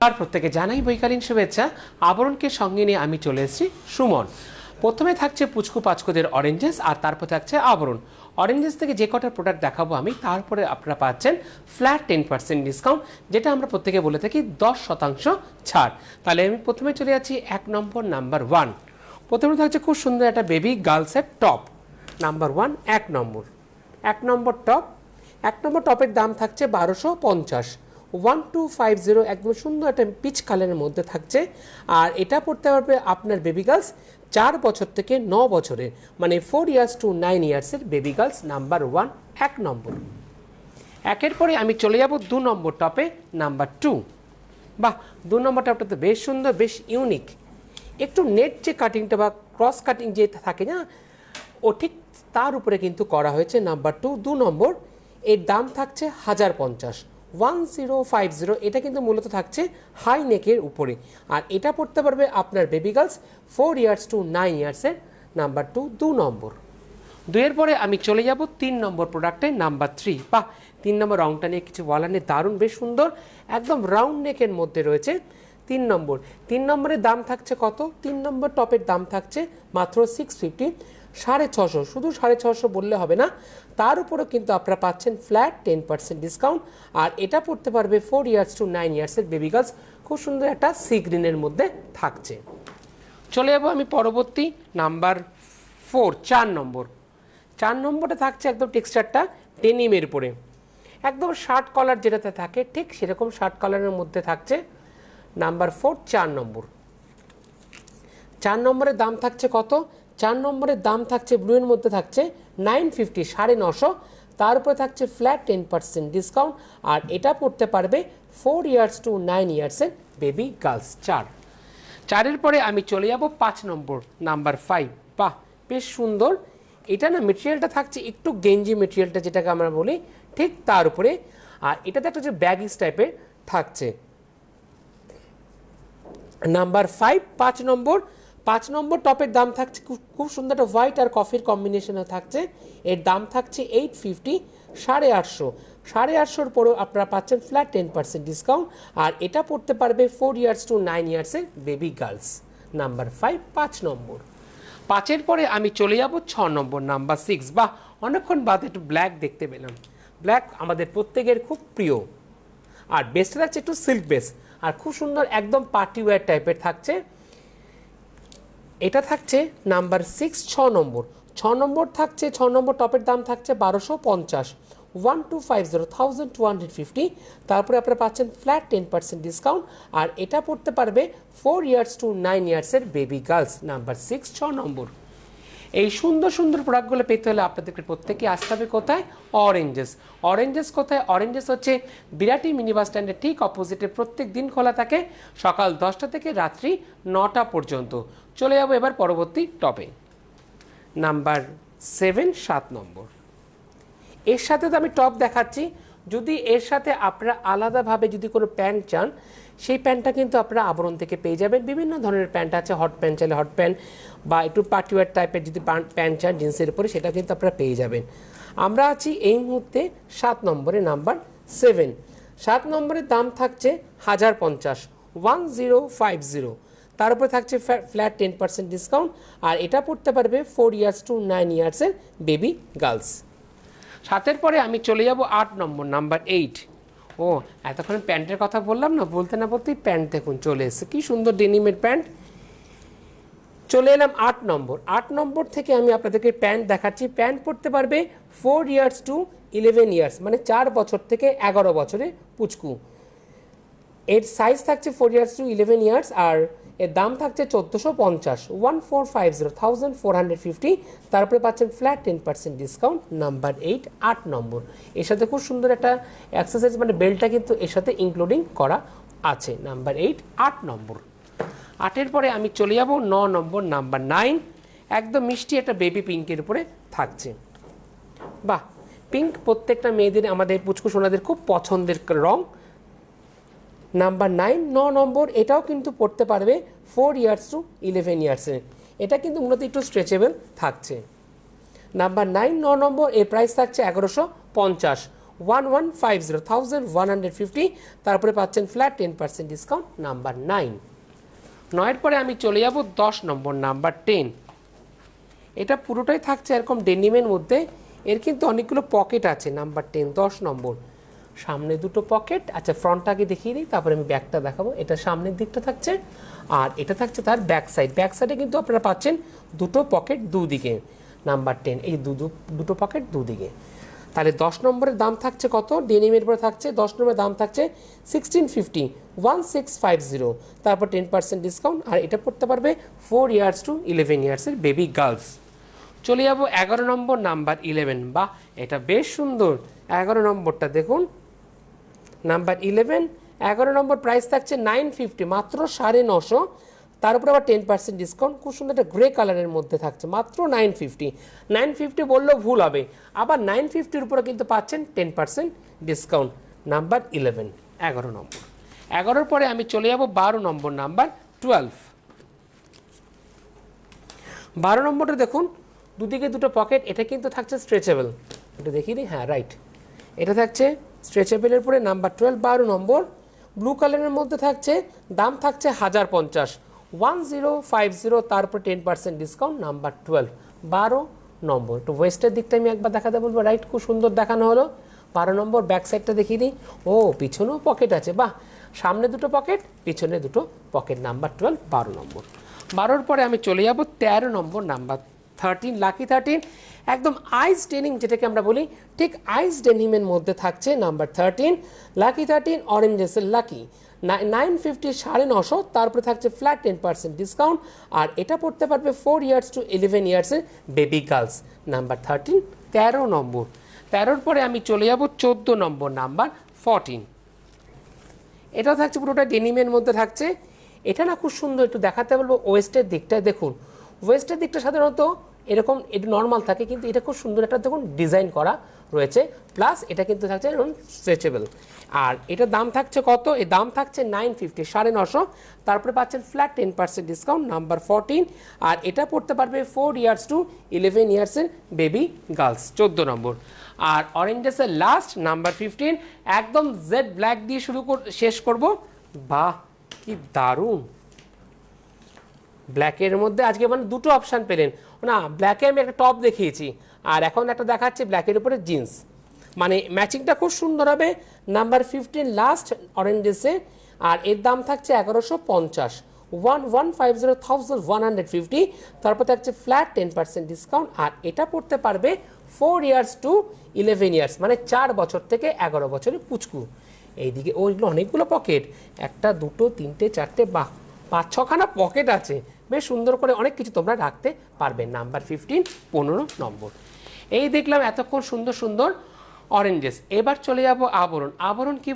নমস্কার, প্রত্যেকে জানাই বৈকালীন শুভেচ্ছা। আবরণকে সঙ্গে নিয়ে আমি চলে এসেছি সুমন। প্রথমে থাকছে পুচকু পাচকুদের অরেঞ্জেস, আর তারপর থাকছে আবরণ। অরেঞ্জেস থেকে যে কটা প্রোডাক্ট দেখাবো আমি, তারপরে আপনারা পাচ্ছেন ফ্ল্যাট 10% ডিসকাউন্ট, যেটা আমরা প্রত্যেকে বলে থাকি 10% ছাড়। তাহলে আমি প্রথমে চলে যাচ্ছি নাম্বার 1। প্রথমে থাকছে খুব সুন্দর একটা বেবি গার্লসের টপ, নাম্বার 1 এক নম্বর টপ। এক নম্বর টপের দাম থাকছে 1250, 1250, একদম সুন্দর একটা পিচ কালারের মধ্যে থাকছে। আর এটা পড়তে পারবে আপনার বেবি গার্লস 4 বছর থেকে 9 বছরের, মানে 4 ইয়ার্স টু 9 ইয়ার্সের বেবি গার্লস, নাম্বার 1 এক নম্বর। একের পরে আমি চলে যাব 2 নম্বর টপে, নাম্বার 2। বাহ, 2 নম্বর টপটা তো বেশ সুন্দর, বেশ ইউনিক। একটু নেট যে কাটিংটা বা ক্রস কাটিং যে থাকে না, ও ঠিক তার উপরে কিন্তু করা হয়েছে। নাম্বার 2 নম্বর, এর দাম থাকছে 1050, 1050। এটা কিন্তু মূলত থাকছে হাই নেকের উপরে, আর এটা পড়তে পারবে আপনার বেবি গার্লস 4 ইয়ার্স টু 9 ইয়ার্সের, নাম্বার 2 নম্বর। 2 এর পরে আমি চলে যাব 3 নম্বর প্রোডাক্টে, নাম্বার 3। বাহ, 3 নম্বর রংটা নিয়ে কিছু বলার নেই, দারুণ বেশ সুন্দর, একদম রাউন্ড নেকের মধ্যে রয়েছে 3 নম্বর। 3 নম্বরের দাম থাকছে কত? 3 নম্বর টপের দাম থাকছে মাত্র 650, 650। শুধু 650 বললে হবে না, তার উপরেও কিন্তু আপনারা পাচ্ছেন ফ্ল্যাট 10% ডিসকাউন্ট। আর এটা পড়তে পারবে 4 ইয়ার্স টু 9 ইয়ার্সের বেবি গার্লস, খুব সুন্দর একটা সি গ্রিনের মধ্যে থাকছে। চলে যাবো আমি পরবর্তী নাম্বার 4, 4 নম্বর। 4 নম্বরে থাকছে একদম টেক্সচারটা ডেনিমের উপরে, একদম শার্ট কলার যেটাতে থাকে ঠিক সেরকম শার্ট কলারের মধ্যে থাকছে, নাম্বার 4 4 নম্বর। 4 নম্বরের দাম থাকছে কত? 4 নম্বরের দাম থাকছে ব্লুয়ের মধ্যে থাকছে 950, 950। তার উপরে থাকছে ফ্ল্যাট 10% ডিসকাউন্ট। আর এটা পড়তে পারবে 4 ইয়ার্স টু 9 ইয়ার্সের বেবি গার্লস, 4-এর পরে আমি চলে যাব 5 নম্বর, নাম্বার 5। বাহ, বেশ সুন্দর। এটা না মেটেরিয়ালটা থাকছে একটু গেঞ্জি মেটেরিয়ালটা যেটাকে আমরা বলি, ঠিক তার উপরে। আর এটাতে একটা যে ব্যাগিস টাইপের থাকছে, নাম্বার 5 5 নম্বর। 5 নম্বর টপের দাম থাকছে খুব সুন্দর একটা হোয়াইট আর কফির কম্বিনেশনে থাকছে, এর দাম থাকছে 850, 850। 850-র পরেও আপনারা পাচ্ছেন ফ্ল্যাট 10% ডিসকাউন্ট। আর এটা পড়তে পারবে 4 ইয়ার্স টু 9 ইয়ার্সের বেবি গার্লস, নাম্বার 5 5 নম্বর। 5-এর পরে আমি চলে যাব 6 নম্বর, নাম্বার 6। বাহ, অনেকক্ষণ বাদে একটু ব্ল্যাক দেখতে পেলাম। ব্ল্যাক আমাদের প্রত্যেকের খুব প্রিয়, আর বেসটা থাকছে একটু সিল্ক বেস, আর খুব সুন্দর একদম পার্টি ওয়্যার টাইপের থাকছে। এটা থাকছে নাম্বার 6 6 নম্বর। 6 নম্বর থাকছে, 6 নম্বর টপের দাম থাকছে 1250, 1250, 1250। তারপরে আপনারা পাচ্ছেন ফ্ল্যাট 10% ডিসকাউন্ট। আর এটা পড়তে পারবে 4 ইয়ার্স টু 9 ইয়ার্সের বেবি গার্লস, নাম্বার 6 6 নম্বর। এই সুন্দর সুন্দর প্রোডাক্টগুলো পেতে হলে আপনাদেরকে প্রত্যেকে আসতে হবে কোথায়? অরেঞ্জেস। অরেঞ্জেস কোথায়? অরেঞ্জেস হচ্ছে বিরাটি মিনি বাস স্ট্যান্ডের ঠিক অপোজিটে, প্রত্যেক দিন খোলা থাকে সকাল 10টা থেকে রাত্রি 9টা পর্যন্ত। চলে যাবো এবার পরবর্তী টপে, নাম্বার 7 7 নম্বর। এর সাথে তো আমি টপ দেখাচ্ছি, যদি এর সাথে আপনারা আলাদাভাবে যদি কোনো প্যান্ট চান, সেই প্যান্টটা কিন্তু আপনারা আবরণ থেকে পেয়ে যাবেন। বিভিন্ন ধরনের প্যান্ট আছে, হট প্যান্ট চাইলে হট প্যান্ট, বা একটু পার্টিওয়ার টাইপের যদি প্যান্ট চান জিন্সের উপরে, সেটা কিন্তু আপনারা পেয়ে যাবেন। আমরা আছি এই মুহূর্তে 7 নম্বরে, নাম্বার 7। 7 নম্বরের দাম থাকছে 1050, 1050। তার উপরে থাকছে ফ্ল্যাট 10% ডিসকাউন্ট। আর এটা পড়তে পারবে 4 ইয়ার্স টু 9 ইয়ার্সের বেবি গার্লস। 7-এর পরে আমি চলে যাব 8 নম্বর, নাম্বার 8। ও, এতক্ষণ প্যান্টের কথা বললাম না, বলতে না বলতেই প্যান্ট দেখুন চলে এসেছে, কি সুন্দর ডেনিমের প্যান্ট। চলে এলাম 8 নম্বর। 8 নম্বর থেকে আমি আপনাদেরকে প্যান্ট দেখাচ্ছি। প্যান্ট পড়তে পারবে 4 ইয়ার্স টু 11 ইয়ার্স, মানে 4 বছর থেকে 11 বছরে পুচকু। এর সাইজ থাকছে 4 ইয়ার্স টু 11 ইয়ার্স। আর এর দাম থাকছে 1450, 1450, 1450। তারপরে পাচ্ছেন ফ্ল্যাট 10% ডিসকাউন্ট, নাম্বার 8 8 নম্বর। এর সাথে খুব সুন্দর একটা অ্যাক্সেসরিজ, মানে বেল্টটা কিন্তু এর সাথে ইনক্লুডিং করা আছে, নাম্বার 8 8 নম্বর। 8-এর পরে আমি চলে যাব 9 নম্বর, নাম্বার 9। একদম মিষ্টি একটা বেবি পিঙ্কের উপরে থাকছে। বাহ, পিঙ্ক প্রত্যেকটা মেয়েদের, আমাদের পুচকু সোনাদের খুব পছন্দের রং, নাম্বার 9 9 নম্বর। এটাও কিন্তু পড়তে পারবে 4 ইয়ার্স টু 11 ইয়ার্সে। এটা কিন্তু মূলত একটু স্ট্রেচেবল থাকছে, নাম্বার 9 9 নম্বর। এর প্রাইস থাকছে 1150, 1150 1150, তারপরে পাচ্ছেন ফ্ল্যাট 10% ডিসকাউন্ট নাম্বার 9। 9-এর পরে আমি চলে যাব 10 নম্বর নাম্বার 10। এটা পুরোটাই থাকছে এরকম ডেনিমের মধ্যে, এর কিন্তু অনেকগুলো পকেট আছে। নাম্বার 10 10 নম্বর, সামনে দুটো পকেট। আচ্ছা ফ্রন্টটা আগে দেখিয়ে দিই, তারপরে আমি ব্যাকটা দেখাবো। এটা সামনের দিকটা থাকছে আর এটা থাকছে তার ব্যাক সাইড। ব্যাক সাইডে কিন্তু আপনারা পাচ্ছেন দুটো পকেট দুদিকে। নাম্বার 10 এই দুটো পকেট দুদিকে। তাহলে 10 নম্বরের দাম থাকছে কত? ডেনিমের পরে থাকছে 10 নম্বরের দাম থাকছে 1650 1650, তারপর 10% ডিসকাউন্ট। আর এটা পড়তে পারবে 4 ইয়ার্স টু 11 ইয়ার্সের বেবি গার্লস। চলে যাবো 11 নম্বর নাম্বার 11। বা এটা বেশ সুন্দর। 11 নম্বরটা দেখুন, নাম্বার 11। 11 নম্বর প্রাইস থাকছে 950, মাত্র 950, তার উপরে আবার 10% ডিসকাউন্ট। খুব সুন্দর একটা গ্রে কালারের মধ্যে থাকছে, মাত্র 950। 950 বললেও ভুল হবে, আবার 950-র উপরে কিন্তু পাচ্ছেন 10% ডিসকাউন্ট। নাম্বার 11 11 নম্বর। 11-র পরে আমি চলে যাব 12 নম্বর নাম্বার 12। 12 নম্বরটা দেখুন, দুদিকে দুটো পকেট। এটা কিন্তু থাকছে স্ট্রেচেবল। এটা দেখিয়ে দিই, হ্যাঁ রাইট, এটা থাকছে স্ট্রেচেবলের পরে নাম্বার 12 12 নম্বর। ব্লু কালারের মধ্যে থাকছে, দাম থাকছে 1050 1050, তারপর 10% ডিসকাউন্ট। নাম্বার 12 12 নম্বর। একটু ওয়েস্টের দিকটা আমি একবার দেখাতে বলবো। রাইট, খুব সুন্দর দেখানো হলো। 12 নম্বর ব্যাক সাইডটা দেখিয়ে দিই। ও পিছনেও পকেট আছে, বাহ, সামনে দুটো পকেট পিছনে দুটো পকেট। নাম্বার 12 12 নম্বর। 12-র পরে আমি চলে যাব 13 নম্বর নাম্বার 13 লাকি 13। একদম আইস ডেনিম যেটাকে আমরা বলি, ঠিক আইস ডেনিমের মধ্যে থাকছে নাম্বার 13 লাকি 13 অরেঞ্জেসের লাকি। 950 950, তারপরে থাকছে ফ্ল্যাট 10% ডিসকাউন্ট। আর এটা পড়তে পারবে 4 ইয়ার্স টু 11 ইয়ার্সের বেবি গার্লস। নাম্বার 13 13 নম্বর। 13-র পরে আমি চলে যাব 14 নম্বর নাম্বার 14। এটা থাকছে পুরোটা ডেনিমের মধ্যে থাকছে। এটা না খুব সুন্দর, একটু দেখাতে বলবো ওয়েস্টের দিকটায় দেখুন। ওয়েস্টের দিকটা সাধারণত এরকম এটা নর্মাল থাকে, কিন্তু এটা খুব সুন্দর একটা দেখুন ডিজাইন করা রয়েছে। প্লাস এটা কিন্তু থাকছে এরকম স্ট্রেচেবল। আর এটার দাম থাকছে কত? এর দাম থাকছে 950 950, তারপরে পাচ্ছেন ফ্ল্যাট 10% ডিসকাউন্ট। নাম্বার 14। আর এটা পড়তে পারবে 4 ইয়ার্স টু 11 ইয়ার্সের বেবি গার্লস। 14 নম্বর। আর অরেঞ্জেসের লাস্ট নাম্বার 15, একদম জেড ব্ল্যাক দিয়ে শেষ করব। বাহ কি দারুণ! ব্ল্যাকের মধ্যে আজকে মানে দুটো অপশান পেলেন না। ব্ল্যাকে আমি একটা টপ দেখিয়েছি, আর এখন একটা দেখাচ্ছি ব্ল্যাকের উপরে জিন্স, মানে ম্যাচিংটা খুব সুন্দর হবে। Number 15 last অরেঞ্জেসে। আর এর দাম থাকছে 1150 1150 1150, তারপর থাকছে ফ্ল্যাট 10% ডিসকাউন্ট। আর এটা পড়তে পারবে 4 ইয়ার্স টু 11 ইয়ার্স, মানে 4 বছর থেকে 11 বছরের পুচকু। এইদিকে ওইগুলো অনেকগুলো পকেট, একটা দুটো তিনটে চারটে, বাহ 5-6খানা পকেট আছে। বেশ সুন্দর করে অনেক কিছু তোমরা রাখতে পারবে। নাম্বার 15 15 নম্বর। এই দেখলাম এতক্ষণ সুন্দর সুন্দর অরেঞ্জেস। এবার চলে যাব আবরণ। আবরণ কি